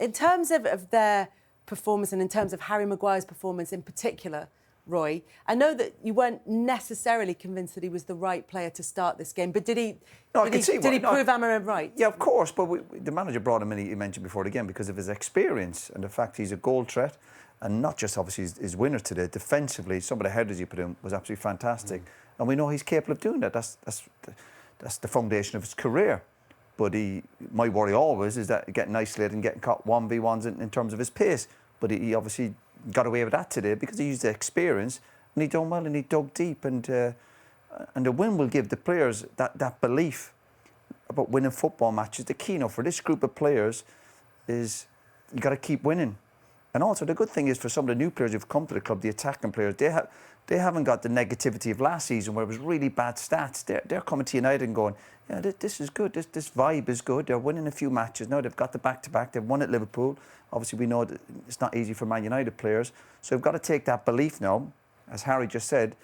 In terms of their performance and in terms of Harry Maguire's performance in particular, Roy, I know that you weren't necessarily convinced that he was the right player to start this game, but did he prove Amorim right? Yeah, of course, but the manager brought him in, he mentioned before the game, because of his experience and the fact he's a goal threat, and not just obviously his winner today. Defensively, some of the headers he put in was absolutely fantastic, and we know he's capable of doing that. That's the foundation of his career. But my worry always is that getting isolated and getting caught 1v1s in terms of his pace. But he obviously got away with that today because he used the experience and he done well and he dug deep. And the win will give the players that belief about winning football matches. The key for this group of players is you got to keep winning. And also the good thing is for some of the new players who've come to the club, the attacking players, they haven't got the negativity of last season where it was really bad stats. They're coming to United and going, yeah, this is good. This vibe is good. They're winning a few matches now. They've got the back-to-back. They've won at Liverpool. Obviously, we know that it's not easy for Man United players. So we've got to take that belief now, as Harry just said,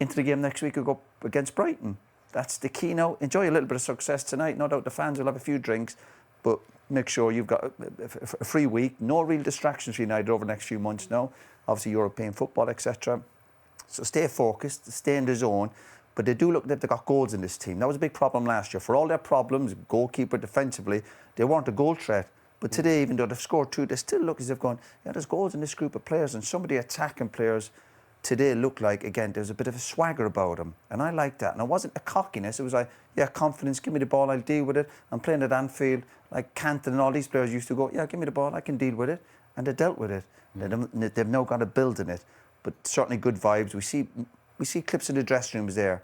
into the game next week. We'll go against Brighton. That's the key now. Enjoy a little bit of success tonight. No doubt the fans will have a few drinks, but make sure you've got a free week. No real distractions for United over the next few months now. Obviously, European football, etc. So stay focused, stay in the zone. But they do look like they've got goals in this team. That was a big problem last year. For all their problems, goalkeeper, defensively, they weren't a goal threat. But today, even though they've scored 2, they still look as if going, yeah, there's goals in this group of players. And some of the attacking players today look like, again, there's a bit of a swagger about them. And I like that. And it wasn't a cockiness. It was like, yeah, confidence, give me the ball, I'll deal with it. I'm playing at Anfield, like Canton and all these players used to go, yeah, give me the ball, I can deal with it. And they dealt with it. They've now got a build in it. But certainly good vibes. We see clips in the dressing rooms there.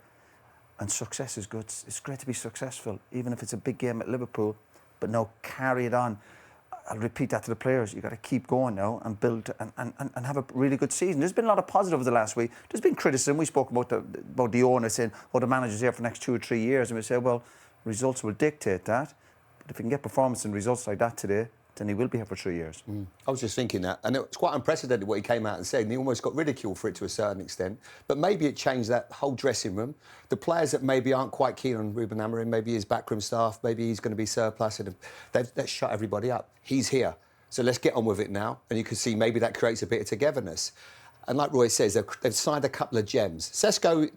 And success is good. It's great to be successful, even if it's a big game at Liverpool. But now carry it on. I'll repeat that to the players. You've got to keep going now and build and have a really good season. There's been a lot of positives the last week. There's been criticism. We spoke about the owner saying, oh, the manager's here for the next 2 or 3 years. And we say, well, results will dictate that. But if you can get performance and results like that today, then he will be here for 3 years. I was just thinking that, and it's quite unprecedented what he came out and said, and he almost got ridiculed for it to a certain extent. But maybe it changed that whole dressing room. The players that maybe aren't quite keen on Ruben Amorim, maybe his backroom staff, maybe he's going to be surplus, and they've shut everybody up. He's here, so let's get on with it now. And you can see maybe that creates a bit of togetherness. And like Roy says, they've signed a couple of gems. Sesko,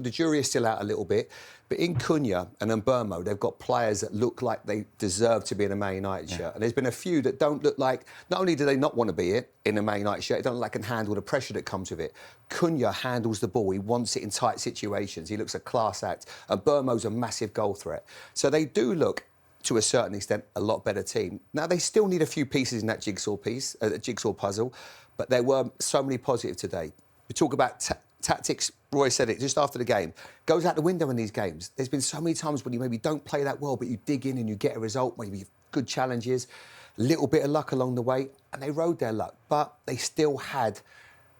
the jury is still out a little bit, but in Cunha and Mbeumo, they've got players that look like they deserve to be in a Man United shirt. And there's been a few that don't look like, not only do they not want to be in a Man United shirt, they don't look like they can handle the pressure that comes with it. Cunha handles the ball, he wants it in tight situations, he looks a class act. And Mbeumo's a massive goal threat. So they do look, to a certain extent, a lot better team. Now, they still need a few pieces in that jigsaw puzzle, but there were so many positives today. We talk about tactics, Roy said it just after the game, goes out the window in these games. There's been so many times when you maybe don't play that well, but you dig in and you get a result, maybe good challenges, a little bit of luck along the way, and they rode their luck, but they still had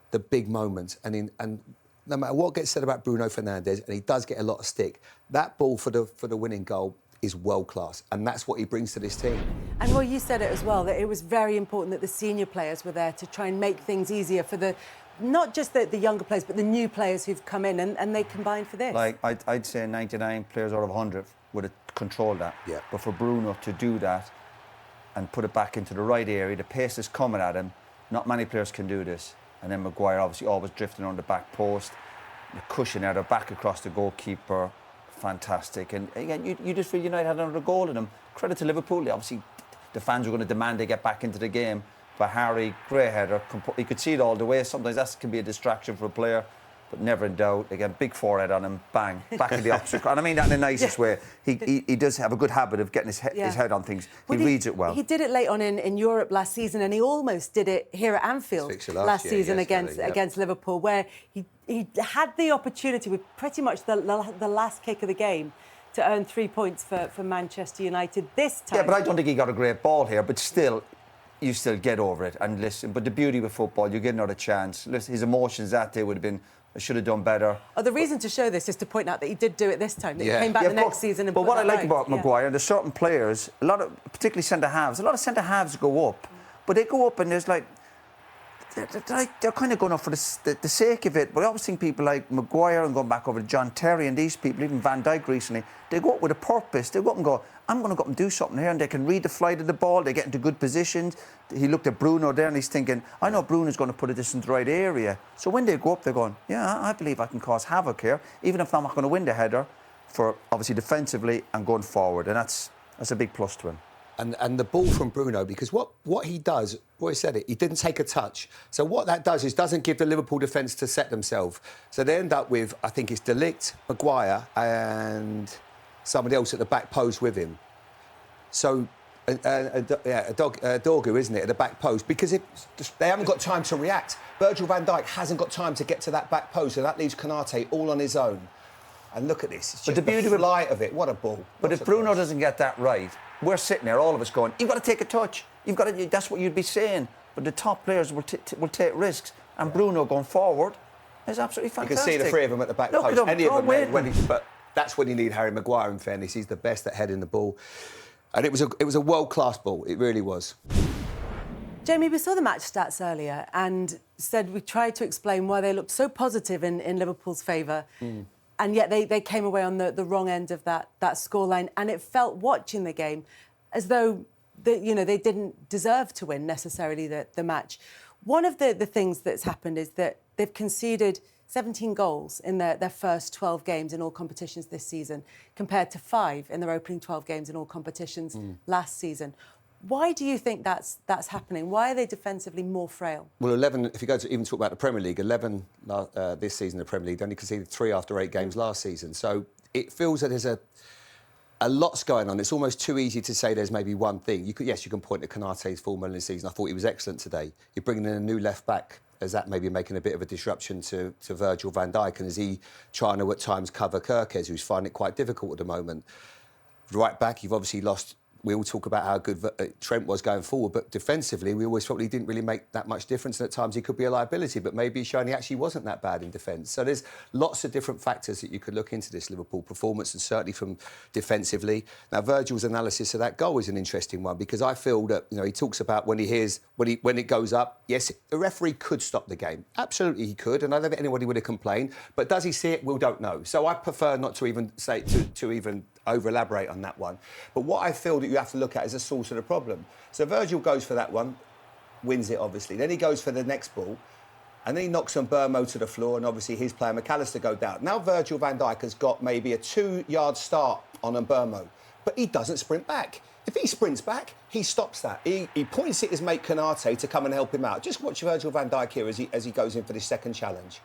the big moments. And no matter what gets said about Bruno Fernandes, and he does get a lot of stick, that ball for the winning goal is world class, and that's what he brings to this team. And well, you said it as well, that it was very important that the senior players were there to try and make things easier for not just the younger players, but the new players who've come in, and they combined for this. Like, I'd say 99 players out of 100 would have controlled that. Yeah. But for Bruno to do that and put it back into the right area, the pace is coming at him, not many players can do this. And then Maguire obviously always drifting on the back post, the cushion out, back across the goalkeeper. Fantastic. And again, you just feel United had another goal in them. Credit to Liverpool. Obviously, the fans were going to demand they get back into the game. But Harry, great header. You could see it all the way. Sometimes that can be a distraction for a player, but never in doubt. Again, big forehead on him, bang, back in the opposite. And I mean that in the nicest way. He does have a good habit of getting his head on things. He reads it well. He did it late on in Europe last season, and he almost did it here at Anfield last season against Liverpool, where he had the opportunity with pretty much the last kick of the game to earn 3 points for Manchester United this time. Yeah, but I don't think he got a great ball here, but still, you still get over it and listen. But the beauty with football, you get another chance. Listen, his emotions that day would have been, I should have done better. Oh, the reason to show this is to point out that he did do it this time. That he came back the next season and But what I like about Maguire, there's certain players, a lot of, particularly centre-halves, a lot of centre-halves go up, but they go up and there's like, they're kind of going up for the sake of it. But I always think people like Maguire and going back over to John Terry and these people, even Van Dijk recently, they go up with a purpose. They go up and go, I'm going to go up and do something here, and they can read the flight of the ball. They get into good positions. He looked at Bruno there and he's thinking, I know Bruno's going to put this into the right area. So when they go up, they're going, yeah, I believe I can cause havoc here, even if I'm not going to win the header, for obviously defensively and going forward. And that's a big plus to him. And the ball from Bruno, because what he does, Roy said it, he didn't take a touch. So what that does is doesn't give the Liverpool defence to set themselves. So they end up with, I think it's De Ligt, Maguire and somebody else at the back post with him. So, Dorgu, isn't it, at the back post? Because they haven't got time to react. Virgil van Dijk hasn't got time to get to that back post, so that leaves Konate all on his own. And look at this. It's just the beauty of it. What a ball. But if Bruno doesn't get that right, we're sitting there, all of us going, you've got to take a touch. That's what you'd be saying. But the top players will take risks. And Bruno going forward is absolutely fantastic. You can see the three of them at the back post. Any of them, but that's when you need Harry Maguire, in fairness. He's the best at heading the ball. And it was a world-class ball. It really was. Jamie, we saw the match stats earlier and said we tried to explain why they looked so positive in Liverpool's favour. And yet they came away on the wrong end of that scoreline. And it felt, watching the game, as though they didn't deserve to win necessarily the match. One of the things that's happened is that they've conceded 17 goals in their first 12 games in all competitions this season, compared to 5 in their opening 12 games in all competitions last season. Why do you think that's happening? Why are they defensively more frail? Well, 11, if you go to even talk about the Premier League, 11 this season in the Premier League, they only conceded 3 after 8 games last season. So it feels that there's a lot's going on. It's almost too easy to say there's maybe one thing. You can point to Konate's form in the season. I thought he was excellent today. You're bringing in a new left-back. Is that maybe making a bit of a disruption to Virgil van Dijk? And is he trying to, at times, cover Kerkez, who's finding it quite difficult at the moment? Right back, you've obviously lost... We all talk about how good Trent was going forward, but defensively, we always felt he didn't really make that much difference, and at times he could be a liability, but maybe he's shown he actually wasn't that bad in defence. So there's lots of different factors that you could look into this Liverpool performance, and certainly from defensively. Now, Virgil's analysis of that goal is an interesting one, because I feel that, he talks about when it goes up, yes, the referee could stop the game. Absolutely he could, and I don't think anybody would have complained, but does he see it? We don't know. So I prefer not to even say, to even over-elaborate on that one. But what I feel that you have to look at is the source of the problem. So Virgil goes for that one, wins it, obviously. Then he goes for the next ball, and then he knocks on Burmo to the floor, and obviously his player McAllister go down. Now Virgil van Dijk has got maybe a 2-yard start on Burmo, but he doesn't sprint back. If he sprints back, he stops that. He points at his mate Konate to come and help him out. Just watch Virgil van Dijk here as he goes in for this second challenge.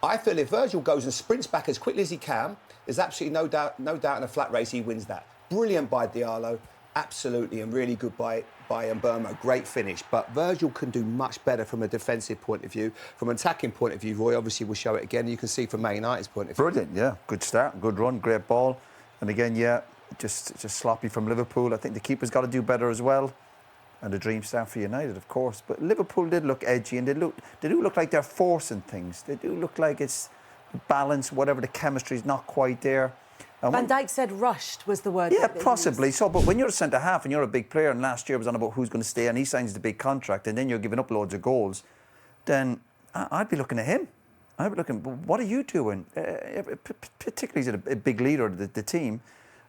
I feel if Virgil goes and sprints back as quickly as he can, there's absolutely no doubt in a flat race he wins that. Brilliant by Diallo, absolutely, and really good by Burmo. Great finish. But Virgil can do much better from a defensive point of view. From an attacking point of view, Roy obviously will show it again. You can see from Man United's point of view. Brilliant, yeah. Good start, good run, great ball. And again, yeah, just sloppy from Liverpool. I think the keeper's got to do better as well. And the dream start for United, of course. But Liverpool did look edgy, and they do look like they're forcing things. They do look like it's balance, whatever, the chemistry's not quite there. And Van Dijk said rushed was the word. Yeah, possibly so. But when you're a centre-half and you're a big player, and last year was on about who's going to stay, and he signs the big contract, and then you're giving up loads of goals, then I'd be looking at him. I'd be looking, what are you doing? Particularly as a big leader of the team.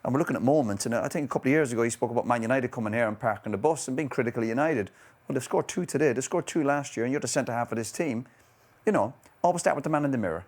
And we're looking at moments, and I think a couple of years ago he spoke about Man United coming here and parking the bus and being critical of United. Well, they've scored 2 today, they scored 2 last year, and you're the centre-half of this team. Always start with the man in the mirror.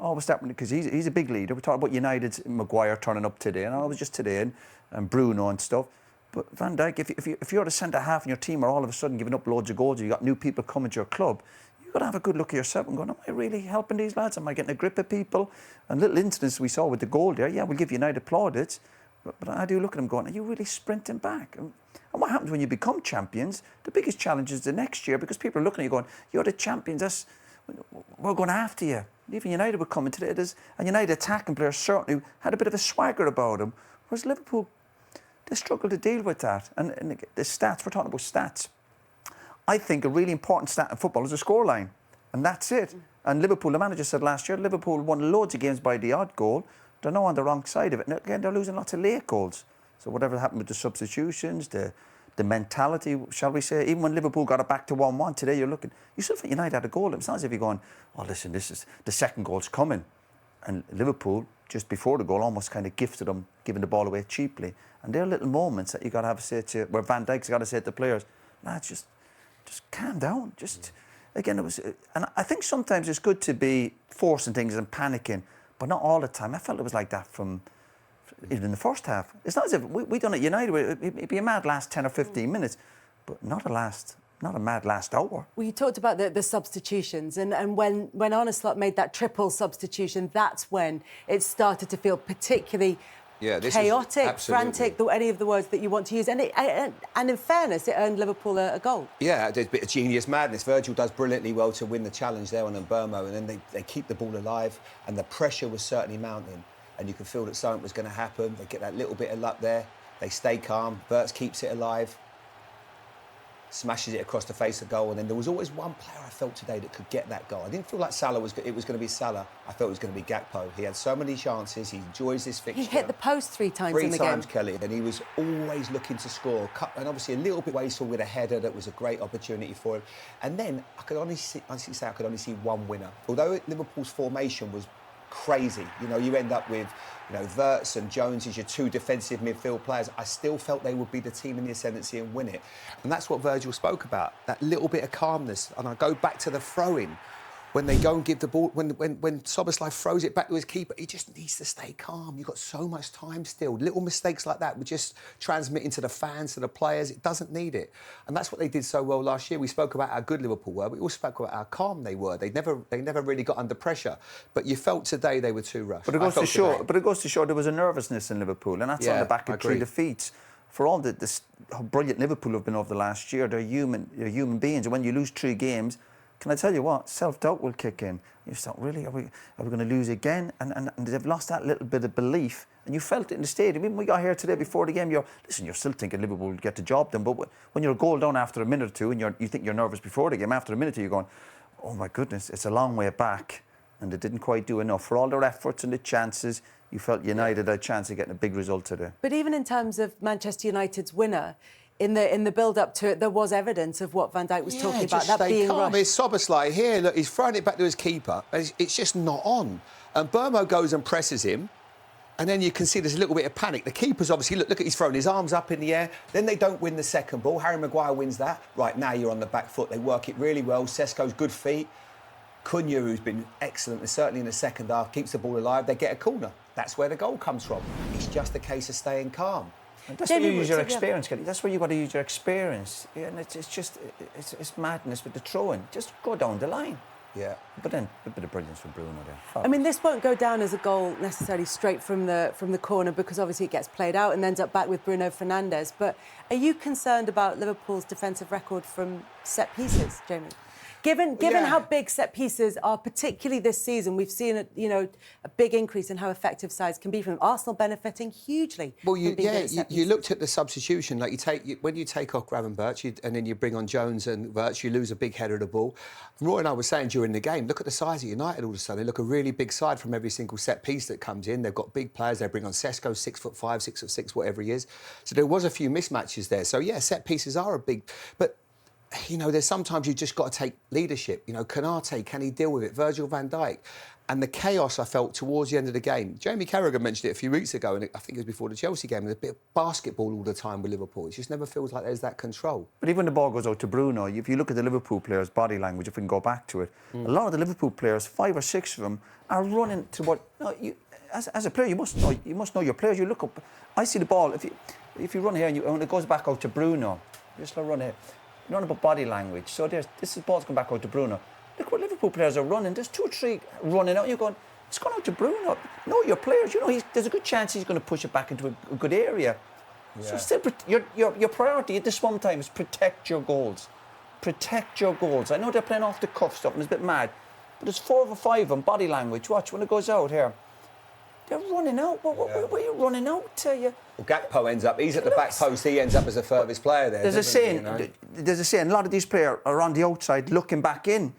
Always start with, because he's a big leader. We talked about United's Maguire turning up today, and I was just today, and Bruno and stuff. But Van Dijk, if you're the centre-half and your team are all of a sudden giving up loads of goals, you've got new people coming to your club, you've got to have a good look at yourself and going, am I really helping these lads? Am I getting a grip of people? And little incidents we saw with the goal there, yeah, we'll give United plaudits. But I do look at them going, are you really sprinting back? And what happens when you become champions? The biggest challenge is the next year, because people are looking at you going, you're the champions, we're going after you. Even United were coming today. And United attacking players certainly had a bit of a swagger about them. Whereas Liverpool, they struggle to deal with that. And the stats, we're talking about stats. I think a really important stat in football is a scoreline. And that's it. And Liverpool, the manager said last year, Liverpool won loads of games by the odd goal. They're now on the wrong side of it. And again, they're losing lots of late goals. So whatever happened with the substitutions, the the mentality, shall we say. Even when Liverpool got it back to 1-1 today, you still think United had a goal. It's not as if you're going, oh, listen, this is the second goal's coming. And Liverpool, just before the goal, almost kind of gifted them, giving the ball away cheaply. And there are little moments that you got to have to say to, where Van Dijk's got to say to the players, lads, just calm down. Again, it was, and I think sometimes it's good to be forcing things and panicking, but not all the time. I felt it was like that from even in the first half. It's not as if we done it United. It'd be a mad last 10 or 15 minutes, but not a mad last hour. Well, you talked about the substitutions, and when Arne Slot made that triple substitution, that's when it started to feel particularly chaotic, frantic, any of the words that you want to use. And in fairness, it earned Liverpool a goal. Yeah, there's a bit of genius madness. Virgil does brilliantly well to win the challenge there on Mbermo, and then they keep the ball alive, and the pressure was certainly mounting. And you could feel that something was going to happen. They get that little bit of luck there. They stay calm. Wirtz keeps it alive. Smashes it across the face of goal. And then there was always one player I felt today that could get that goal. I didn't feel like it was going to be Salah. I felt it was going to be Gakpo. He had so many chances. He enjoys this fixture. He hit the post 3 times in the game. 3 times, Kelly. And he was always looking to score. And obviously a little bit wasteful with a header that was a great opportunity for him. And then I could honestly say I could only see one winner. Although Liverpool's formation was crazy. You know, you end up with, Wirtz and Jones as your 2 defensive midfield players. I still felt they would be the team in the ascendancy and win it. And that's what Virgil spoke about, that little bit of calmness. And I go back to the throw-in. When they go and give the ball, when Szoboszlai throws it back to his keeper, he just needs to stay calm. You've got so much time still. Little mistakes like that would just transmit into the fans, to the players. It doesn't need it. And that's what they did so well last year. We spoke about how good Liverpool were, but we also spoke about how calm they were. They never really got under pressure. But you felt today they were too rushed. But it goes to show there was a nervousness in Liverpool, and that's on the back of 3 defeats. For all how brilliant Liverpool have been over the last year, they're human beings. And when you lose 3 games, can I tell you what? Self-doubt will kick in. You start, really? Are we going to lose again? And they've lost that little bit of belief. And you felt it in the stadium. Even when we got here today before the game, you're still thinking Liverpool will get the job done. But when you're a goal down after a minute or two, and you think you're nervous before the game, after a minute or two, you're going, oh my goodness, it's a long way back. And they didn't quite do enough. For all their efforts and the chances, you felt United had a chance of getting a big result today. But even in terms of Manchester United's winner, in the build-up to it, there was evidence of what Van Dijk was talking about, that being rushed. It's Szoboszlai here, look, he's throwing it back to his keeper. It's just not on. And Mbermo goes and presses him, and then you can see there's a little bit of panic. The keeper's obviously, look, he's throwing his arms up in the air. Then they don't win the second ball. Harry Maguire wins that. Right, now you're on the back foot. They work it really well. Sesko's good feet. Cunha, who's been excellent, and certainly in the second half, keeps the ball alive. They get a corner. That's where the goal comes from. It's just a case of staying calm. And that's where you use your experience, Kelly. That's where you've got to use your experience. Yeah, and it's madness with the throwing. Just go down the line. Yeah. But then a bit of brilliance from Bruno there. I mean, this won't go down as a goal necessarily straight from the corner, because obviously it gets played out and ends up back with Bruno Fernandes. But are you concerned about Liverpool's defensive record from set pieces, Jamie? Given how big set pieces are, particularly this season, we've seen a big increase in how effective sides can be, from Arsenal benefiting hugely. Well, you looked at the substitution. Like when you take off Gravenberch and then you bring on Jones and Wirtz, you lose a big header of the ball. And Roy and I were saying during the game, look at the size of United all of a sudden. They look a really big side from every single set piece that comes in. They've got big players. They bring on Sesko, 6'5", 6'6", whatever he is. So there was a few mismatches there. So yeah, set pieces are a big, but. There's sometimes you've just got to take leadership. Konate, can he deal with it? Virgil van Dijk. And the chaos I felt towards the end of the game. Jamie Carragher mentioned it a few weeks ago, and I think it was before the Chelsea game. There's a bit of basketball all the time with Liverpool. It just never feels like there's that control. But even when the ball goes out to Bruno, if you look at the Liverpool players' body language, if we can go back to it, a lot of the Liverpool players, 5 or 6 of them, are running to what... As a player, you must know your players. You look up... I see the ball. If you run here and when it goes back out to Bruno, just run here. You run about body language. So this ball's going back out to Bruno. Look what Liverpool players are running. There's 2 or 3 running out. You're going, it's gone out to Bruno. Know your players. There's a good chance he's going to push it back into a good area. Yeah. So still, your priority at this one time is protect your goals. Protect your goals. I know they're playing off the cuff stuff and it's a bit mad, but there's 4 or 5 on body language. Watch when it goes out here. They're running out. Where are you running out to? Well, Gakpo ends up. He's at the back post. He ends up as the furthest player there. There's a saying. A lot of these players are on the outside looking back in.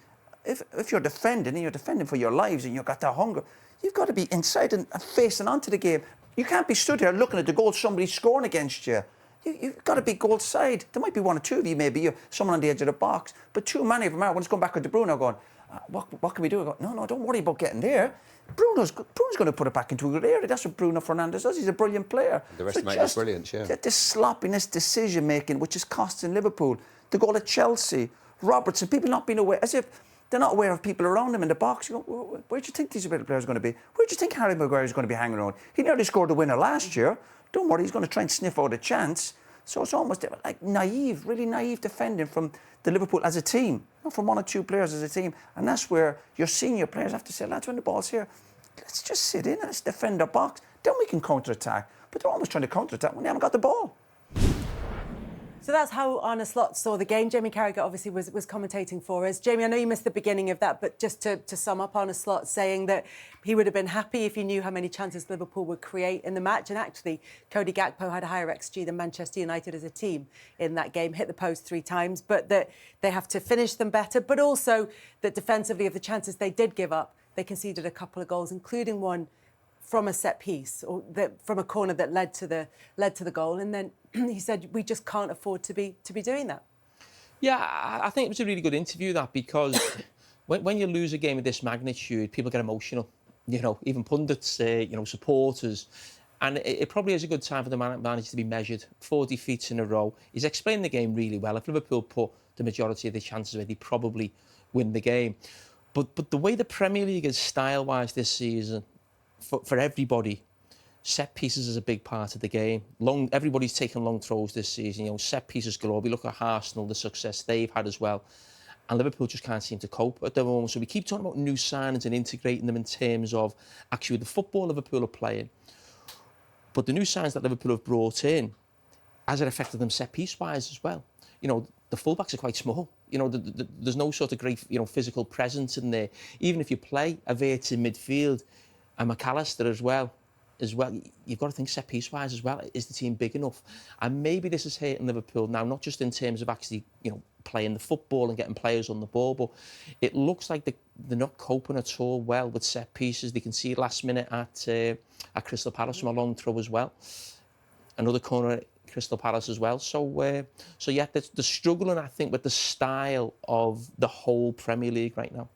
If you're defending and you're defending for your lives and you've got that hunger, you've got to be inside and facing onto the game. You can't be stood here looking at the goal somebody's scoring against you. You've got to be goal side. There might be one or two of you, maybe someone on the edge of the box, but too many of them are. When it's going back with De Bruyne, going, what can we do? I go, no, don't worry about getting there. Bruno's going to put it back into a good area. That's what Bruno Fernandes does. He's a brilliant player. The rest of his brilliant, yeah. This sloppiness, decision-making, which is costing Liverpool. The goal at Chelsea, Robertson, people not being aware, as if they're not aware of people around them in the box. You go, where do you think these players are going to be? Where do you think Harry Maguire is going to be hanging around? He nearly scored the winner last year. Don't worry, he's going to try and sniff out a chance. So it's almost like really naive defending from the Liverpool as a team, not from one or two players as a team. And that's where your senior players have to say, lads, when the ball's here, let's just sit in and let's defend our box. Then we can counter-attack. But they're almost trying to counter-attack when they haven't got the ball. So that's how Arne Slot saw the game. Jamie Carragher obviously was commentating for us. Jamie, I know you missed the beginning of that, but just to sum up, Arne Slot saying that he would have been happy if he knew how many chances Liverpool would create in the match. And actually, Cody Gakpo had a higher XG than Manchester United as a team in that game, hit the post 3 times, but that they have to finish them better, but also that defensively, of the chances they did give up, they conceded a couple of goals, including one from a set piece or from a corner that led to the goal. And then he said, we just can't afford to be doing that. Yeah, I think it was a really good interview, that, because when you lose a game of this magnitude, people get emotional. You know, even pundits, supporters. And it probably is a good time for the manager to be measured. 4 defeats in a row. He's explained the game really well. If Liverpool put the majority of the chances away, they'd probably win the game. But the way the Premier League is style-wise this season, for everybody, set pieces is a big part of the game. Everybody's taken long throws this season. Set pieces galore. We look at Arsenal, the success they've had as well. And Liverpool just can't seem to cope at the moment. So we keep talking about new signings and integrating them in terms of actually the football Liverpool are playing. But the new signings that Liverpool have brought in, has it affected them set piece-wise as well? The fullbacks are quite small. There's no sort of great, physical presence in there. Even if you play Havertz in midfield and McAllister as well, you've got to think set piece-wise as well. Is the team big enough? And maybe this is hurting Liverpool now, not just in terms of actually, playing the football and getting players on the ball, but it looks like they're not coping at all well with set pieces. They concede last minute at Crystal Palace from a long throw as well. Another corner at Crystal Palace as well. So yeah, they're struggling, I think, with the style of the whole Premier League right now.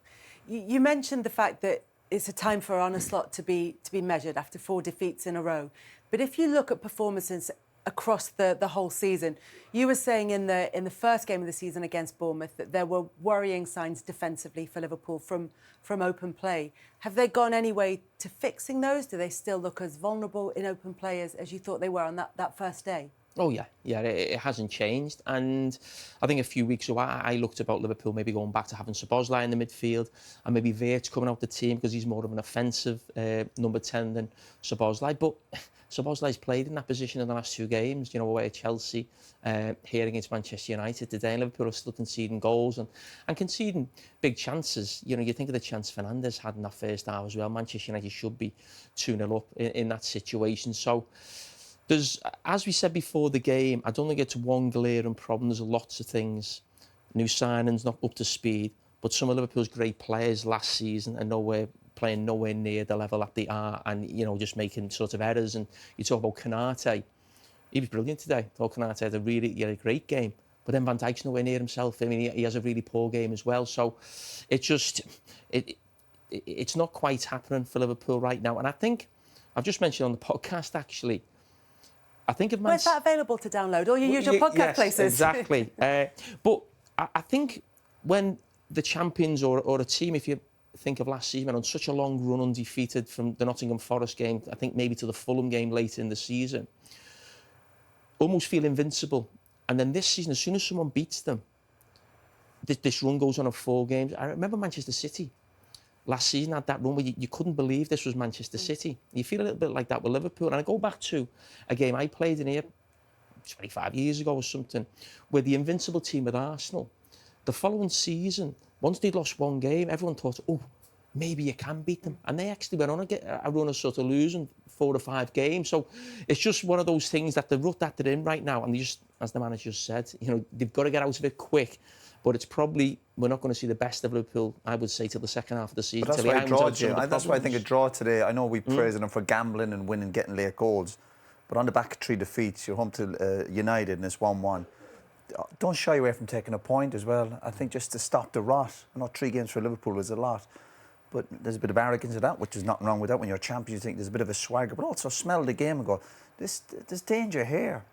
You mentioned the fact that it's a time for Arne Slot to be measured after 4 defeats in a row. But if you look at performances across the whole season, you were saying in the first game of the season against Bournemouth that there were worrying signs defensively for Liverpool from open play. Have they gone any way to fixing those? Do they still look as vulnerable in open play as you thought they were on that first day? Oh, yeah, it hasn't changed. And I think a few weeks ago, I looked about Liverpool maybe going back to having Szoboszlai in the midfield and maybe Wirtz coming out the team because he's more of an offensive number 10 than Szoboszlai. But Szoboszlai's played in that position in the last 2 games, away at Chelsea, here against Manchester United today. And Liverpool are still conceding goals and conceding big chances. You think of the chance Fernandes had in that first half as well. Manchester United should be 2-0 up in that situation. So there's, as we said before the game, I don't think it's one glaring problem. There's lots of things. New signings, not up to speed. But some of Liverpool's great players last season are playing nowhere near the level that they are and, just making sort of errors. And you talk about Konate. He was brilliant today. I thought Konate had a great game. But then Van Dijk's nowhere near himself. I mean, he has a really poor game as well. So it's not quite happening for Liverpool right now. And I think, I've just mentioned on the podcast, actually, I think of where's that available to download? All your usual podcast places. Exactly. But I think when the champions or a team, if you think of last season, on such a long run undefeated from the Nottingham Forest game, I think maybe to the Fulham game late in the season, almost feel invincible. And then this season, as soon as someone beats them, this run goes on of 4 games. I remember Manchester City last season had that run where you couldn't believe this was Manchester City. You feel a little bit like that with Liverpool. And I go back to a game I played in here 25 years ago or something, where the invincible team with Arsenal, the following season, once they'd lost 1 game, everyone thought, maybe you can beat them. And they actually went on to get a run of sort of losing 4 or 5 games. So it's just one of those things that the rut that they're in right now, and they just, as the manager said, they've got to get out of it quick. But it's probably, we're not going to see the best of Liverpool, I would say, till the second half of the season. But that's why I think a draw today, I know we praise them for gambling and winning, getting late goals. but on the back of 3 defeats, you're home to United and it's 1-1. Don't shy away from taking a point as well. I think just to stop the rot. I know 3 games for Liverpool is a lot, but there's a bit of arrogance in that, which is nothing wrong with that. When you're champions, you think there's a bit of a swagger, but also smell the game and go, there's danger here.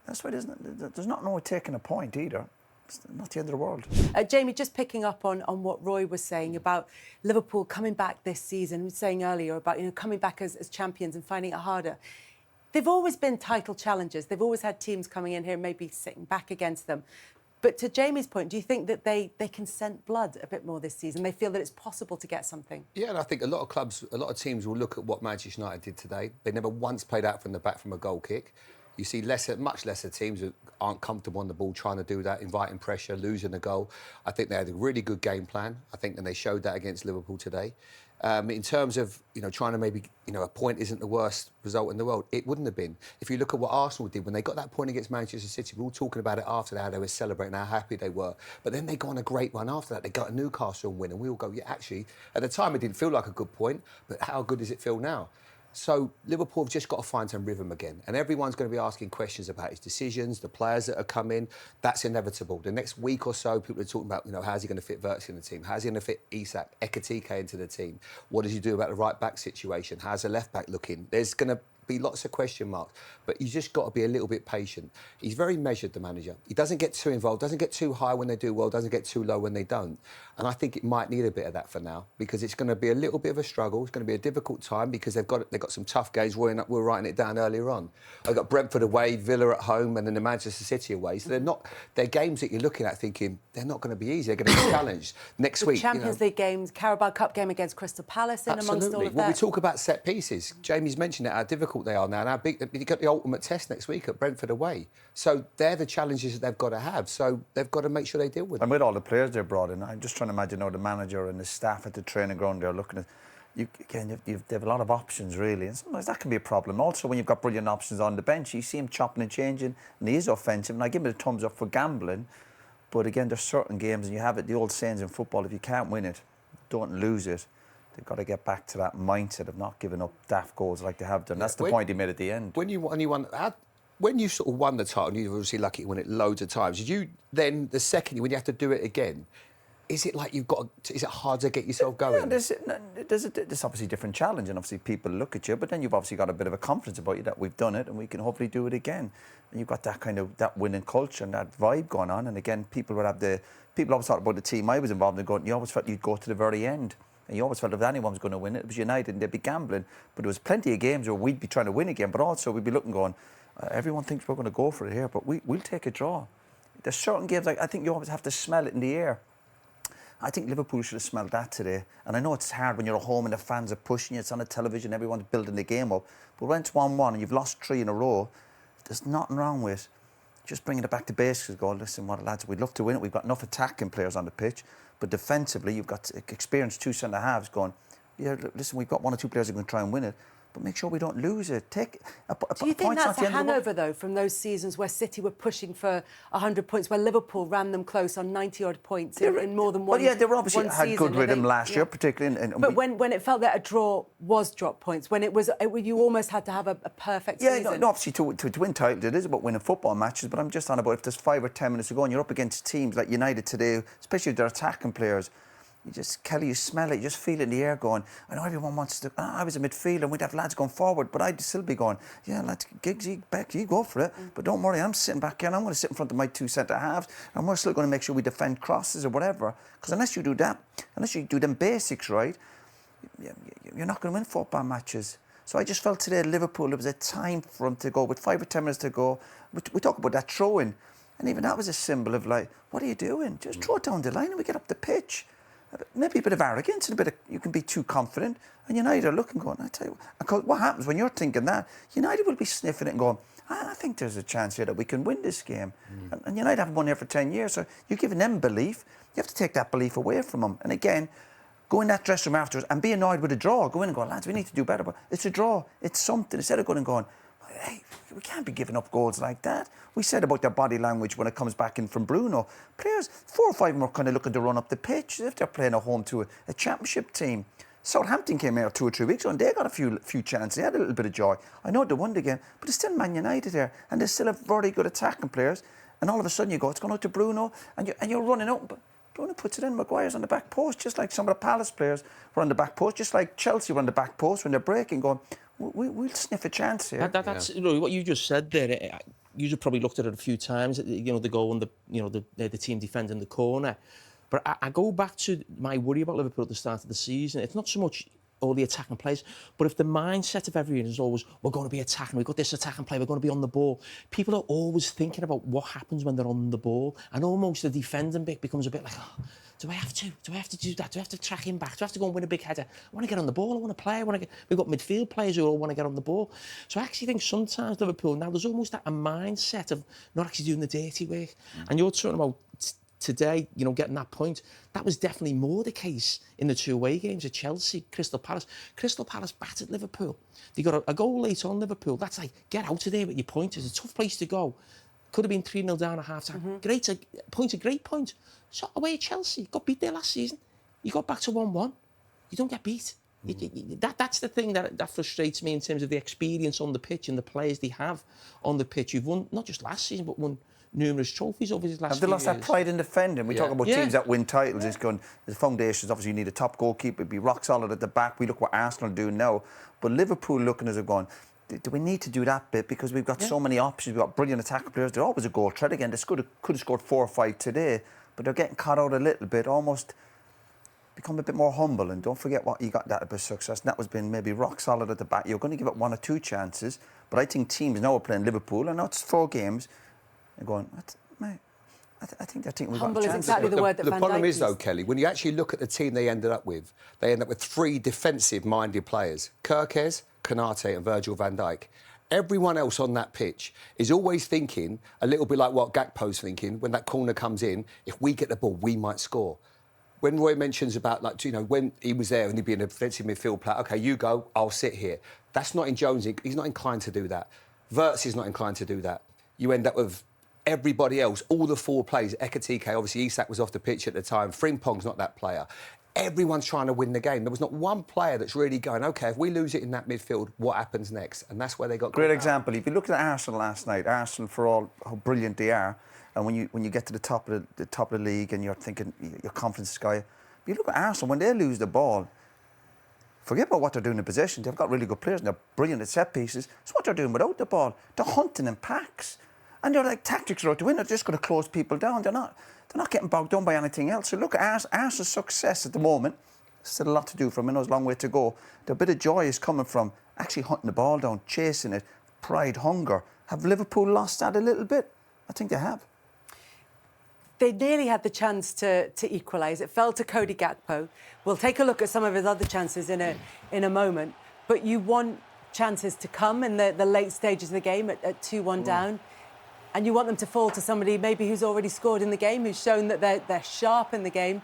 That's why there's not no taking a point either. It's not the end of the world. Jamie, just picking up on what Roy was saying about Liverpool coming back this season, he was saying earlier about coming back as champions and finding it harder. They've always been title challengers. They've always had teams coming in here, maybe sitting back against them. But to Jamie's point, do you think that they can scent blood a bit more this season? They feel that it's possible to get something? Yeah, and I think a lot of clubs, a lot of teams will look at what Manchester United did today. They never once played out from the back from a goal kick. You see much lesser teams who aren't comfortable on the ball trying to do that, inviting pressure, losing the goal. I think they had a really good game plan. I think and they showed that against Liverpool today. In terms of trying to maybe a point isn't the worst result in the world, it wouldn't have been. If you look at what Arsenal did when they got that point against Manchester City, we were all talking about it after that, how they were celebrating, how happy they were. But then they got on a great run after that. They got a Newcastle and win, and we all go, yeah, actually, at the time it didn't feel like a good point, but how good does it feel now? So Liverpool have just got to find some rhythm again. And everyone's going to be asking questions about his decisions, the players that are coming. That's inevitable. The next week or so, people are talking about, how's he going to fit Virtue in the team? How's he going to fit Isak, Ekitike into the team? What does he do about the right-back situation? How's the left-back looking? There's going to be lots of question marks, but you just got to be a little bit patient. He's very measured, the manager. He doesn't get too involved, doesn't get too high when they do well, doesn't get too low when they don't. And I think it might need a bit of that for now, because it's going to be a little bit of a struggle. It's going to be a difficult time because they've got some tough games. We were writing it down earlier on. They've got Brentford away, Villa at home, and then the Manchester City away. So they're games that you're looking at thinking they're not going to be easy. They're going to be challenged next week. Champions League games, Carabao Cup game against Crystal Palace, and amongst all of that. Well, we talk about set pieces. Jamie's mentioned it, how difficult they are now, and how big. You've got the ultimate test next week at Brentford away. So they're the challenges that they've got to have. So they've got to make sure they deal with them. And with all the players they brought in, I'm just trying to imagine the manager and the staff at the training ground, they're looking at, they have a lot of options, really. And sometimes that can be a problem. Also, when you've got brilliant options on the bench, you see him chopping and changing, and he is offensive. And I give him a thumbs up for gambling. But again, there's certain games, and you have it, the old sayings in football, if you can't win it, don't lose it. They've got to get back to that mindset of not giving up daft goals like they have done. That's the point he made at the end. When you sort of won the title, you're obviously lucky to win it loads of times. Did you then, the second year, when you have to do it again, is it like is it hard to get yourself going? Yeah, there's obviously a different challenge, and obviously people look at you, but then you've obviously got a bit of a confidence about you that we've done it and we can hopefully do it again. And you've got that winning culture and that vibe going on. And again, people always thought about the team I was involved in going, you always felt you'd go to the very end. And you always felt if anyone was going to win it, it was United and they'd be gambling. But there was plenty of games where we'd be trying to win again, but also we'd be looking going, everyone thinks we're going to go for it here, but we'll take a draw. There's certain games, I think you always have to smell it in the air. I think Liverpool should have smelled that today. And I know it's hard when you're at home and the fans are pushing you, it's on the television, everyone's building the game up. But when it's 1-1 and you've lost 3 in a row, there's nothing wrong with just bringing it back to basics. Go, listen, lads, we'd love to win it. We've got enough attacking players on the pitch. But defensively, you've got experienced 2 centre-halves going, yeah, listen, we've got 1 or 2 players who can try and win it, but make sure we don't lose it. Do you think that's a hangover, though, from those seasons where City were pushing for 100 points, where Liverpool ran them close on 90-odd points in more than one season? Well, yeah, they were obviously had good rhythm last year, particularly. But when it felt that a draw was drop points, when you almost had to have a perfect season. Yeah, no, obviously to win titles, it is about winning football matches, but I'm just on about if there's 5 or 10 minutes to go and you're up against teams like United today, especially if they're attacking players, Kelly, you smell it, you just feel it in the air going, I know everyone wants to, I was a midfielder and we'd have lads going forward, but I'd still be going, yeah, lads, Giggsy, Beck, you go for it, but don't worry, I'm sitting back here and I'm going to sit in front of my 2 centre-halves and we're still going to make sure we defend crosses or whatever, because unless you do that, unless you do them basics right, you're not going to win football matches. So I just felt today at Liverpool, there was a time for them to go, with 5 or 10 minutes to go, we talk about that throw-in, and even that was a symbol of like, what are you doing? Just throw it down the line and we get up the pitch. Maybe a bit of arrogance and you can be too confident. And United are looking, going, I tell you what happens when you're thinking that, United will be sniffing it and going, I think there's a chance here that we can win this game. And United haven't won here for 10 years, so you're giving them belief. You have to take that belief away from them. And again, go in that dressing room afterwards and be annoyed with a draw. Go in and go, lads, we need to do better. But it's a draw. It's something. Instead of going and going, hey, we can't be giving up goals like that. We said about their body language when it comes back in from Bruno. Players, 4 or 5 of them are kind of looking to run up the pitch as if they're playing at home to a championship team. Southampton came out 2 or 3 weeks ago and they got a few chances. They had a little bit of joy. I know they won the game, but it's still Man United there, and they still have very good attacking players. And all of a sudden you go, it's going out to Bruno, and you're running out. But Bruno puts it in. Maguire's on the back post, just like some of the Palace players were on the back post, just like Chelsea were on the back post when they're breaking, going, we'll sniff a chance here. That's what you just said there. You probably looked at it a few times. You know, the goal and the team defending the corner. But I go back to my worry about Liverpool at the start of the season. It's not so much all the attacking players, but if the mindset of everyone is always, we're going to be attacking, we've got this attacking play, we're going to be on the ball, people are always thinking about what happens when they're on the ball, and almost the defending bit becomes a bit like, oh, do I have to do that? Do I have to track him back? Do I have to go and win a big header? I want to get on the ball, I want to play, we've got midfield players who all want to get on the ball. So I actually think sometimes Liverpool, now there's almost a mindset of not actually doing the dirty work. And you're talking about today, you know, getting that point, that was definitely more the case in the 2 away games at Chelsea, Crystal Palace. Crystal Palace battered Liverpool. They got a goal late on Liverpool. That's like, get out of there with your point. It's a tough place to go. Could have been 3-0 down at half-time. Great point. So away at Chelsea, got beat there last season. You got back to 1-1. You don't get beat. That's the thing that frustrates me in terms of the experience on the pitch and the players they have on the pitch. You've won, not just last season, but won numerous trophies over these last few years. Have they lost that pride in defending? We talk about teams that win titles. It's going, the foundations, obviously you need a top goalkeeper, be rock solid at the back. We look what Arsenal are doing now. But Liverpool looking as they're going, do we need to do that bit? Because we've got so many options. We've got brilliant attacking players. They're always a goal threat again. They could have scored 4 or 5 today, but they're getting caught out a little bit, almost become a bit more humble. And don't forget what you got that bit of success. And that was being maybe rock solid at the back. You're going to give it 1 or 2 chances. But I think teams now are playing Liverpool, and now it's 4 games, and going, I think we've got a chance. Humble is exactly the word that Van Dijk The problem is, though, used. Kelly, when you actually look at the team they end up with 3 defensive-minded players. Kerkez, Konate and Virgil van Dijk. Everyone else on that pitch is always thinking a little bit like what Gakpo's thinking when that corner comes in, if we get the ball, we might score. When Roy mentions about, like, you know, when he was there and he'd be in a defensive midfield player, OK, you go, I'll sit here. That's not in Jones. He's not inclined to do that. Wirtz is not inclined to do that. You end up with everybody else, all the 4 players. Ekitike, obviously, Isak was off the pitch at the time. Frimpong's not that player. Everyone's trying to win the game. There was not one player that's really going, OK, if we lose it in that midfield, what happens next? And that's where they got... Great example. If you look at Arsenal last night, Arsenal, for all how brilliant they are, and when you get to the top of the league and you're thinking your confidence is sky, you look at Arsenal, when they lose the ball, forget about what they're doing in possession. They've got really good players and they're brilliant at set pieces. It's what they're doing without the ball. They're hunting in packs. And they're like tactics right to win. They're just going to close people down. They're not getting bogged down by anything else. So look at Arsenal's success at the moment. Still a lot to do for them. I know there's a long way to go. The bit of joy is coming from actually hunting the ball down, chasing it, pride, hunger. Have Liverpool lost that a little bit? I think they have. They nearly had the chance to equalise. It fell to Cody Gakpo. We'll take a look at some of his other chances in a moment. But you want chances to come in the late stages of the game at 2-1 down. And you want them to fall to somebody maybe who's already scored in the game, who's shown that they're sharp in the game,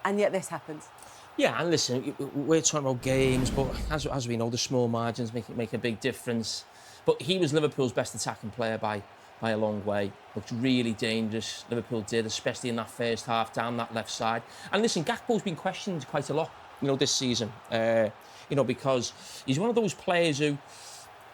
and yet this happens. Yeah, and listen, we're talking about games, but as we know, the small margins make a big difference. But he was Liverpool's best attacking player by a long way. Looked really dangerous, Liverpool did, especially in that first half, down that left side. And listen, Gakpo's been questioned quite a lot, you know, this season. You know, because he's one of those players who,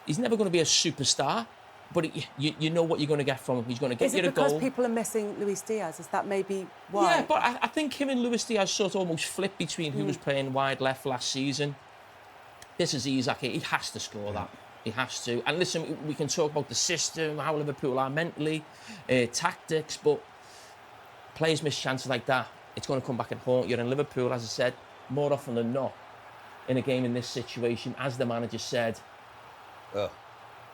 he's never going to be a superstar, but you know what you're going to get from him. He's going to get you a goal. Is it because people are missing Luis Diaz? Is that maybe why? Yeah, but I think him and Luis Diaz sort of almost flipped between who was playing wide left last season. This is Isak. He has to score that. He has to. And listen, we can talk about the system, how Liverpool are mentally, tactics, but players miss chances like that. It's going to come back and haunt you. And Liverpool, as I said, more often than not, in a game in this situation, as the manager said,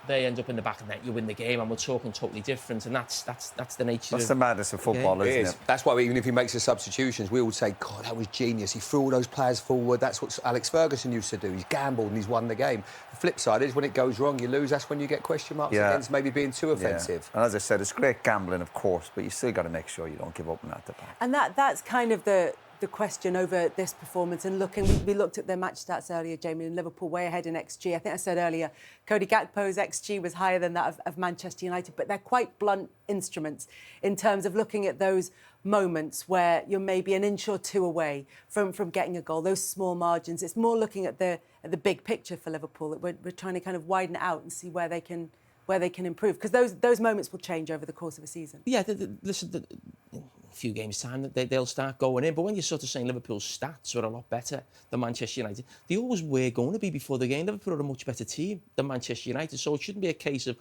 they end up in the back of the net, you win the game, and we're talking totally different, and that's the nature That's the madness of football, isn't it? That's why even if he makes the substitutions, we all say, God, that was genius. He threw all those players forward. That's what Alex Ferguson used to do. He's gambled and he's won the game. The flip side is when it goes wrong, you lose. That's when you get question marks against maybe being too offensive. And as I said, it's great gambling, of course, but you still got to make sure you don't give up on that. And that's kind of the the question over this performance and we looked at their match stats earlier, Jamie, and Liverpool way ahead in XG. I think I said earlier, Cody Gakpo's XG was higher than that of Manchester United, but they're quite blunt instruments in terms of looking at those moments where you're maybe an inch or two away from getting a goal, those small margins. It's more looking at the big picture for Liverpool, that we're trying to kind of widen it out and see where they can improve, because those moments will change over the course of a season. Yeah, listen, a few games' time they'll start going in. But when you're sort of saying Liverpool's stats are a lot better than Manchester United, they always were going to be before the game. Liverpool are a much better team than Manchester United, so it shouldn't be a case of,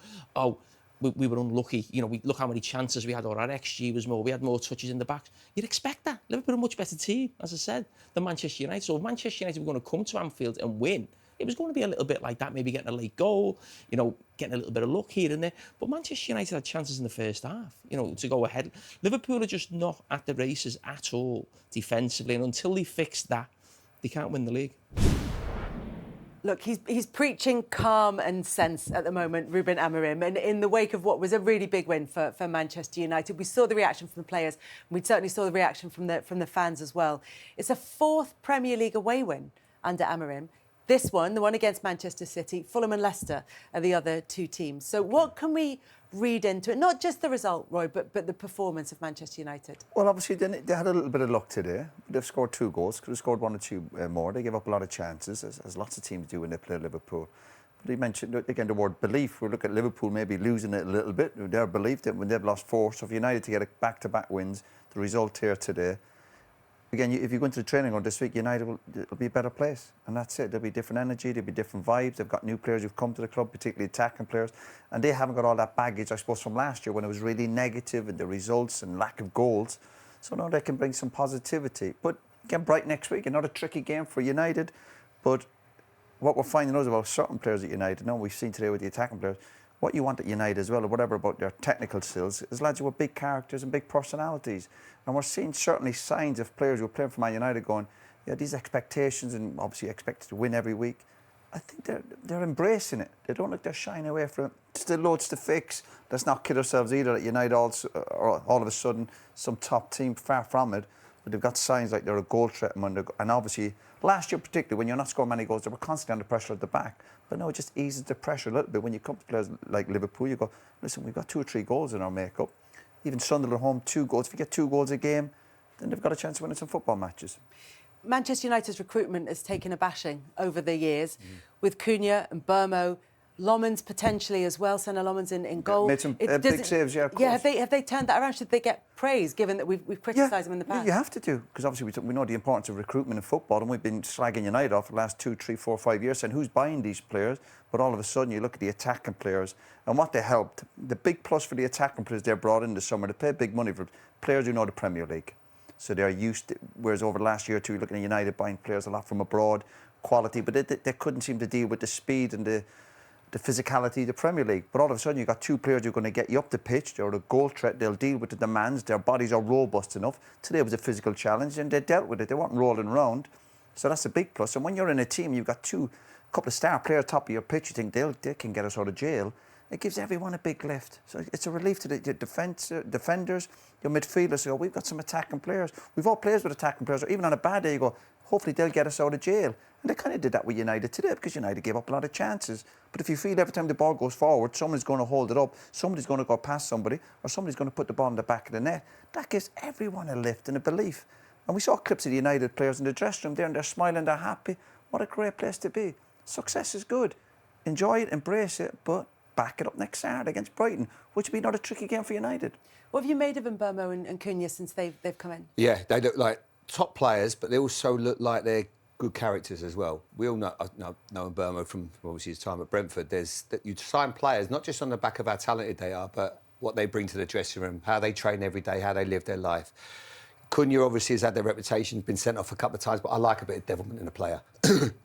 we were unlucky. You know, we look how many chances we had, or our XG was more. We had more touches in the box. You'd expect that. Liverpool are a much better team, as I said, than Manchester United. So if Manchester United were going to come to Anfield and win, it was going to be a little bit like that, maybe getting a late goal, you know, getting a little bit of luck here and there. But Manchester United had chances in the first half, you know, to go ahead. Liverpool are just not at the races at all defensively, and until they fix that, they can't win the league. Look, he's preaching calm and sense at the moment, Ruben Amorim, and in the wake of what was a really big win for Manchester United. We saw the reaction from the players, and we certainly saw the reaction from the fans as well. It's a 4th Premier League away win under Amorim. This one, the one against Manchester City, Fulham and Leicester are the other two teams. So what can we read into it? Not just the result, Roy, but the performance of Manchester United. Well, obviously, they had a little bit of luck today. They've scored 2 goals. Could have scored 1 or 2 more. They gave up a lot of chances, as lots of teams do when they play Liverpool. But he mentioned, again, the word belief. We look at Liverpool maybe losing it a little bit. Their belief that when they've lost 4, so for United to get back-to-back wins, the result here today, again, if you go into the training ground this week, United will be a better place. And that's it. There'll be different energy, there'll be different vibes. They've got new players who've come to the club, particularly attacking players. And they haven't got all that baggage, I suppose, from last year when it was really negative and the results and lack of goals. So now they can bring some positivity. But again, Brighton next week, another tricky game for United. But what we're finding out about certain players at United, now we've seen today with the attacking players, what you want at United as well, or whatever about their technical skills, is lads who are big characters and big personalities. And we're seeing certainly signs of players who are playing for Man United going, yeah, these expectations, and obviously expected to win every week, I think they're embracing it. They don't look they're shying away from it. Still loads to fix. Let's not kid ourselves either that United all of a sudden some top team, far from it. But they've got signs like they're a goal threat, and obviously last year particularly when you're not scoring many goals, they were constantly under pressure at the back. But now it just eases the pressure a little bit. When you come to players like Liverpool, you go, listen, we've got 2 or 3 goals in our makeup. Even Sunderland at home, 2 goals. If you get 2 goals a game, then they've got a chance of winning some football matches. Manchester United's recruitment has taken a bashing over the years, with Cunha and Burmo, Lomans potentially as well, Senna Lomans in goal. Made some big saves, yeah, of course. Yeah, have they turned that around? Should they get praise, given that we've criticised them in the past? You have to do, because obviously we know the importance of recruitment in football, and we've been slagging United off for the last 2, 3, 4, 5 years, saying who's buying these players? But all of a sudden you look at the attacking players and what they helped. The big plus for the attacking players they brought in this summer, they paid big money for players who know the Premier League. So they're used to, whereas over the last year or two, you're looking at United buying players a lot from abroad, quality, but they couldn't seem to deal with the speed and the physicality of the Premier League. But all of a sudden, you've got 2 players who are going to get you up the pitch. They're a goal threat. They'll deal with the demands. Their bodies are robust enough. Today was a physical challenge, and they dealt with it. They weren't rolling around. So that's a big plus. And when you're in a team, you've got a couple of star players top of your pitch. You think they can get us out of jail. It gives everyone a big lift. So it's a relief to the defenders, your midfielders. So we've got some attacking players. We've all players with attacking players. Or even on a bad day, you go, hopefully they'll get us out of jail. And they kind of did that with United today, because United gave up a lot of chances. But if you feel every time the ball goes forward, someone's going to hold it up, somebody's going to go past somebody, or somebody's going to put the ball in the back of the net, that gives everyone a lift and a belief. And we saw clips of the United players in the dressing room there, and they're smiling, they're happy. What a great place to be. Success is good. Enjoy it, embrace it, but back it up next Saturday against Brighton, which would be another tricky game for United. What have you made of Mbeumo and Cunha since they've come in? Yeah, they look like top players, but they also look like they're good characters as well. We all know Mbeumo from obviously his time at Brentford. You sign players not just on the back of how talented they are, but what they bring to the dressing room, how they train every day, how they live their life. Cunha obviously has had their reputation, been sent off a couple of times, but I like a bit of devilment in a player.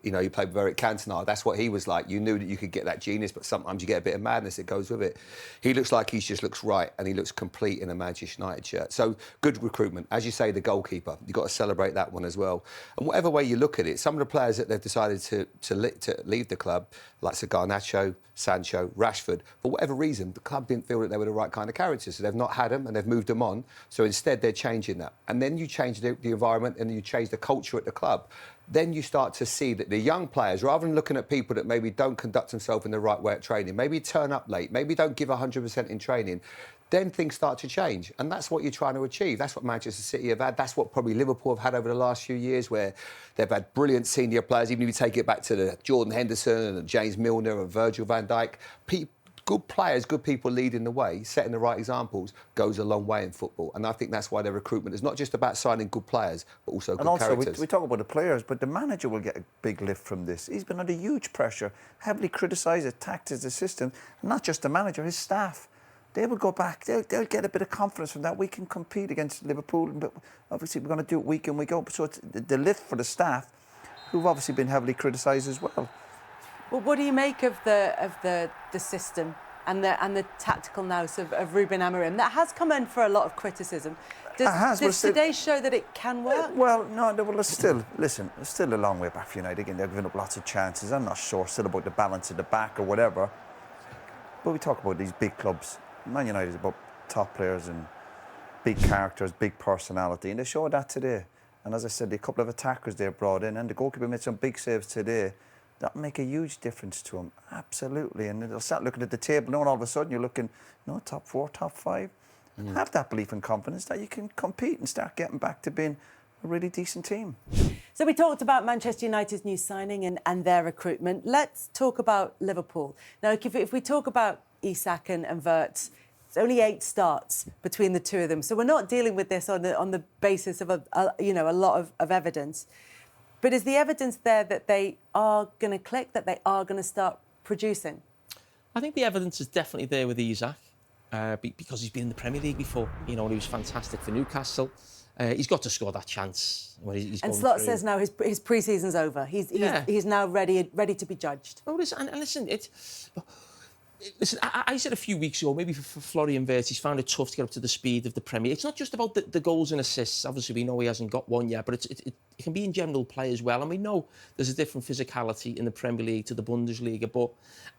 You know, you played with Eric Cantona. That's what he was like. You knew that you could get that genius, but sometimes you get a bit of madness that goes with it. He looks like he just looks right, and he looks complete in a Manchester United shirt. So good recruitment. As you say, the goalkeeper, you've got to celebrate that one as well. And whatever way you look at it, some of the players that they've decided to leave the club, like Garnacho, Sancho, Rashford, for whatever reason, the club didn't feel that they were the right kind of characters. So they've not had them, and they've moved them on. So instead, they're changing that. And and then you change the environment and you change the culture at the club, then you start to see that the young players, rather than looking at people that maybe don't conduct themselves in the right way at training, maybe turn up late, maybe don't give 100% in training, then things start to change. And that's what you're trying to achieve. That's what Manchester City have had. That's what probably Liverpool have had over the last few years, where they've had brilliant senior players. Even if you take it back to the Jordan Henderson and James Milner and Virgil van Dijk, good players, good people leading the way, setting the right examples, goes a long way in football. And I think that's why their recruitment is not just about signing good players, but also good characters. And also, we talk about the players, but the manager will get a big lift from this. He's been under huge pressure, heavily criticised, attacked as a system. And not just the manager, his staff. They will go back. They'll get a bit of confidence from that. We can compete against Liverpool, but obviously we're going to do it week in, week out. So it's the lift for the staff, who've obviously been heavily criticised as well. Well, what do you make of the system and the tactical nous of Ruben Amorim? That has come in for a lot of criticism. Does today show that it can work? Well, no, it's still, listen, it's still a long way back for United. Again, they're giving up lots of chances. I'm not sure still about the balance at the back or whatever. But we talk about these big clubs. Man United is about top players and big characters, big personality, and they showed that today. And as I said, a couple of attackers they brought in, and the goalkeeper made some big saves today. That'll make a huge difference to him, absolutely. And they'll start looking at the table now, and all of a sudden you're looking, top 4, top 5. Have that belief and confidence that you can compete and start getting back to being a really decent team. So we talked about Manchester United's new signing and their recruitment. Let's talk about Liverpool. Now, if we talk about Isak and Wirtz, it's only 8 starts between the two of them. So we're not dealing with this on the basis of a lot of evidence. But is the evidence there that they are going to click, that they are going to start producing? I think the evidence is definitely there with Isak because he's been in the Premier League before. He was fantastic for Newcastle. He's got to score that chance when he's and going Slot through. says now his pre-season's over. He's now ready to be judged. Oh, listen, Listen, I said a few weeks ago, maybe for Florian Wirtz, he's found it tough to get up to the speed of the Premier. It's not just about the goals and assists. Obviously, we know he hasn't got one yet, but it can be in general play as well. And we know there's a different physicality in the Premier League to the Bundesliga.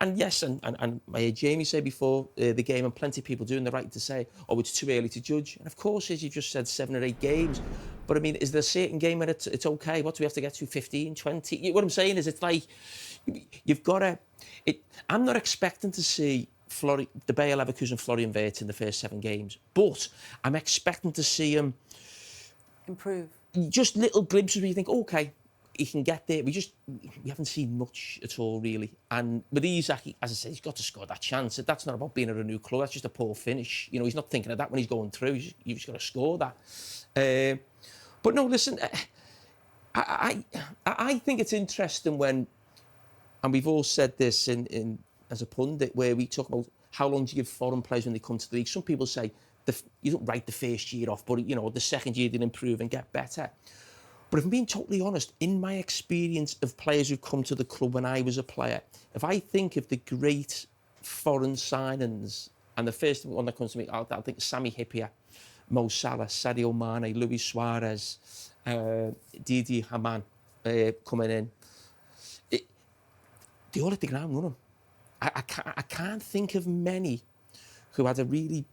And I heard Jamie say before the game, and plenty of people doing the right to say, it's too early to judge. And of course, as you just said, 7 or 8 games. But I mean, is there a certain game where it's okay? What do we have to get to? 15, 20? What I'm saying is, it's like you've got to. I'm not expecting to see the Bayer Leverkusen Florian Wirtz in the first 7 games, but I'm expecting to see him improve. Just little glimpses where you think, okay, he can get there. We haven't seen much at all, really. And with Isak, as I say, he's got to score that chance. That's not about being at a new club. That's just a poor finish. He's not thinking of that when he's going through. You've just got to score that. But no, listen, I think it's interesting when. And we've all said this in as a pundit, where we talk about how long do you give foreign players when they come to the league. Some people say you don't write the first year off, but the second year they'll improve and get better. But if I'm being totally honest, in my experience of players who've come to the club when I was a player, if I think of the great foreign signings, and the first one that comes to me, I'll think Sami Hyypiä, Mo Salah, Sadio Mane, Luis Suarez, Didi Hamann coming in. They all hit the ground running. I can't think of many who had a really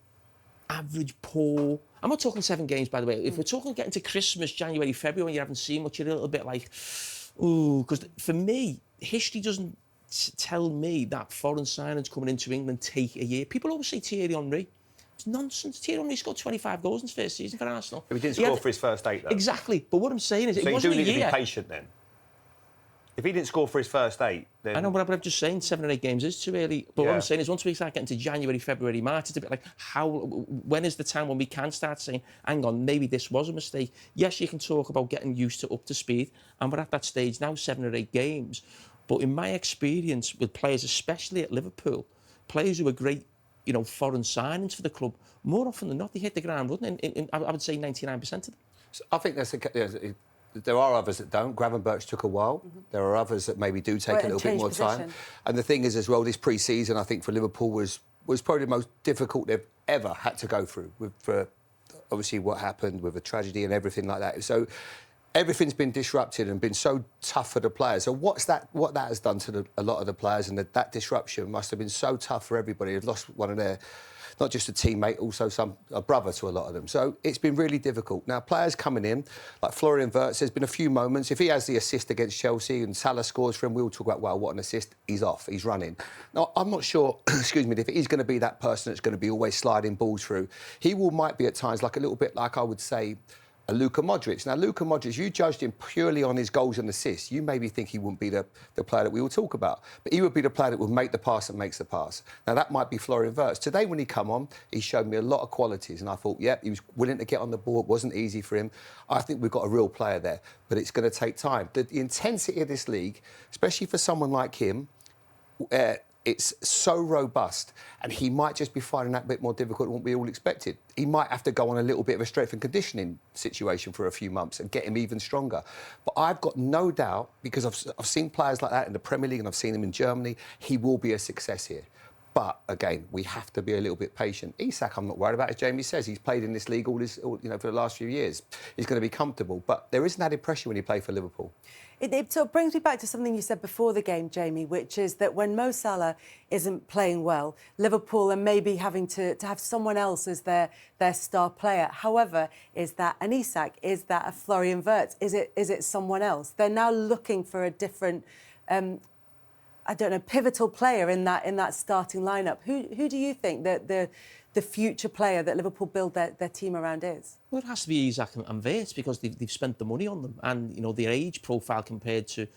average, poor... I'm not talking 7 games, by the way. If we're talking getting to Christmas, January, February, when you haven't seen much, you're a little bit like, ooh, because for me, history doesn't tell me that foreign signings coming into England take a year. People always say Thierry Henry. It's nonsense. Thierry Henry scored 25 goals in his first season for Arsenal. But he didn't score for his first 8, though. Exactly. But what I'm saying is, so it wasn't a year. So you do need to be patient, then. If he didn't score for his first 8, then... I know, but I'm just saying 7 or 8 games is too early. But what I'm saying is, once we start getting to January, February, March, it's a bit like, when is the time when we can start saying, hang on, maybe this was a mistake? Yes, you can talk about getting used to up to speed, and we're at that stage now, 7 or 8 games. But in my experience with players, especially at Liverpool, players who are great, foreign signings for the club, more often than not, they hit the ground running. I would say 99% of them. So I think there are others that don't. Gravenberch took a while. Mm-hmm. There are others that maybe do take a little bit more time. And the thing is, as well, this pre-season, I think for Liverpool was probably the most difficult they've ever had to go through, for obviously what happened with the tragedy and everything like that. So everything's been disrupted and been so tough for the players. So what that has done to a lot of the players, and that disruption must have been so tough for everybody. They've lost one of their, not just a teammate, also a brother to a lot of them. So it's been really difficult. Now, players coming in, like Florian Wirtz, there's been a few moments. If he has the assist against Chelsea and Salah scores for him, we'll talk about, wow, what an assist. He's off, he's running. Now, I'm not sure, excuse me, if he's going to be that person that's going to be always sliding balls through. He might be at times like a little bit like, I would say, a Luka Modric. Now, Luka Modric, you judged him purely on his goals and assists. You maybe think he wouldn't be the player that we will talk about, but he would be the player that would make the pass and makes the pass. Now, that might be Florian Wirtz. Today, when he come on, he showed me a lot of qualities, and I thought, yeah, he was willing to get on the ball. It wasn't easy for him. I think we've got a real player there, but it's going to take time. The intensity of this league, especially for someone like him, it's so robust, and he might just be finding that a bit more difficult than what we all expected. He might have to go on a little bit of a strength and conditioning situation for a few months and get him even stronger. But I've got no doubt, because I've seen players like that in the Premier League and I've seen him in Germany, he will be a success here. But again, we have to be a little bit patient. Isak, I'm not worried about, as Jamie says. He's played in this league for the last few years. He's going to be comfortable, but there isn't added pressure when you play for Liverpool. It sort of brings me back to something you said before the game, Jamie, which is that when Mo Salah isn't playing well, Liverpool are maybe having to have someone else as their star player. However, is that an Isak? Is that a Florian Wirtz? Is it someone else? They're now looking for a different, pivotal player in that starting lineup. Who do you think that the future player that Liverpool build their team around is? Well, it has to be Isak and Wirtz, because they've spent the money on them, and their age profile compared to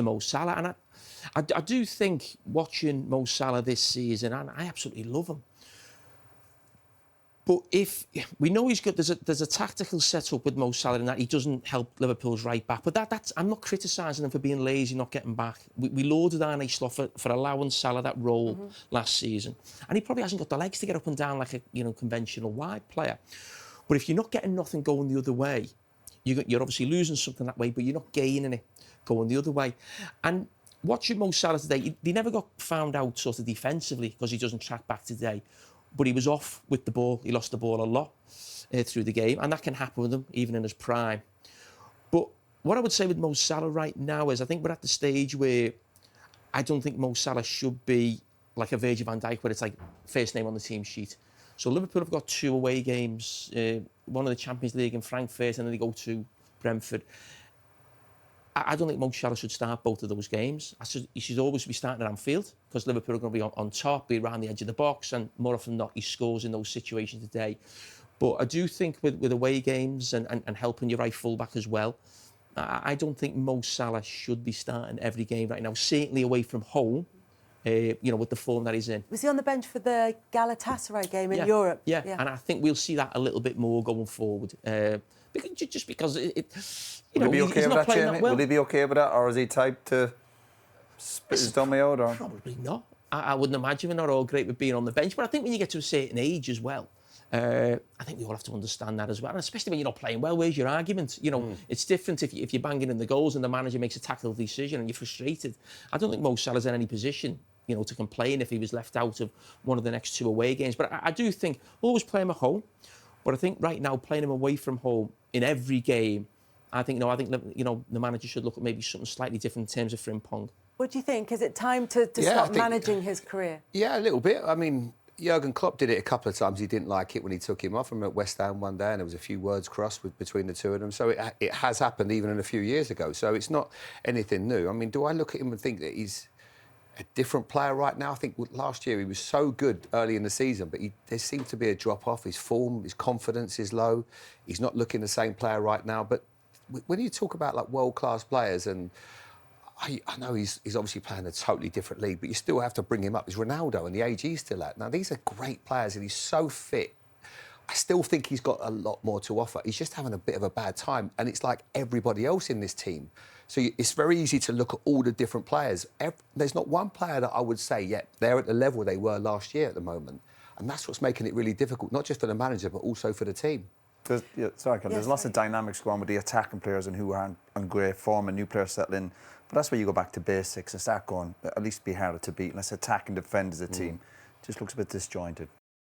Mo Salah. And I do think, watching Mo Salah this season, and I absolutely love him. But if we know he's good, there's a tactical setup with Mo Salah in that he doesn't help Liverpool's right back. But that's I'm not criticising him for being lazy, not getting back. We lauded Arne Slot for allowing Salah that role last season, and he probably hasn't got the legs to get up and down like a conventional wide player. But if you're not getting nothing going the other way, you're obviously losing something that way, but you're not gaining it going the other way. And watching Mo Salah today, he never got found out sort of defensively because he doesn't track back today. But he was off with the ball. He lost the ball a lot through the game, and that can happen with him, even in his prime. But what I would say with Mo Salah right now is I think we're at the stage where I don't think Mo Salah should be like a Virgil van Dijk, where it's like first name on the team sheet. So Liverpool have got 2 away games, one of the Champions League in Frankfurt, and then they go to Brentford. I don't think Mo Salah should start both of those games. He should always be starting at Anfield, because Liverpool are going to be on top, be around the edge of the box, and more often than not, he scores in those situations today. But I do think with away games and helping your right full-back as well, I don't think Mo Salah should be starting every game right now, certainly away from home, with the form that he's in. Was he on the bench for the Galatasaray game in Europe? Yeah, and I think we'll see that a little bit more going forward. Because Will he be okay with that, Jamie? Will he be okay with that, or is he type to spit his dummy out? Or? Probably not. I wouldn't imagine we're not all great with being on the bench, but I think when you get to a certain age as well, I think we all have to understand that as well, and especially when you're not playing well. Where's your argument? It's different if you're banging in the goals and the manager makes a tactical decision and you're frustrated. I don't think Mo Salah's in any position, to complain if he was left out of one of the next 2 away games. But I do think always play him at home. But I think right now playing him away from home in every game, I think the manager should look at maybe something slightly different in terms of Frimpong. What do you think? Is it time to start managing his career? Yeah, a little bit. I mean, Jurgen Klopp did it a couple of times. He didn't like it when he took him off. I remember at West Ham one day, and there was a few words crossed between the two of them. So it has happened even a few years ago. So it's not anything new. I mean, do I look at him and think that he's a different player right now? I think last year he was so good early in the season, but there seemed to be a drop-off. His form, his confidence is low. He's not looking the same player right now. But when you talk about like world-class players, and I know he's obviously playing a totally different league, but you still have to bring him up. He's Ronaldo and the age he's still at. Now, these are great players and he's so fit. I still think he's got a lot more to offer. He's just having a bit of a bad time, and it's like everybody else in this team. So it's very easy to look at all the different players. There's not one player that I would say, they're at the level they were last year at the moment. And that's what's making it really difficult, not just for the manager, but also for the team. There's lots of dynamics going on with the attacking players and who aren't on great form and new players settle in. But that's where you go back to basics and start going, at least be harder to beat. Let's attack and defend as a team. Just looks a bit disjointed.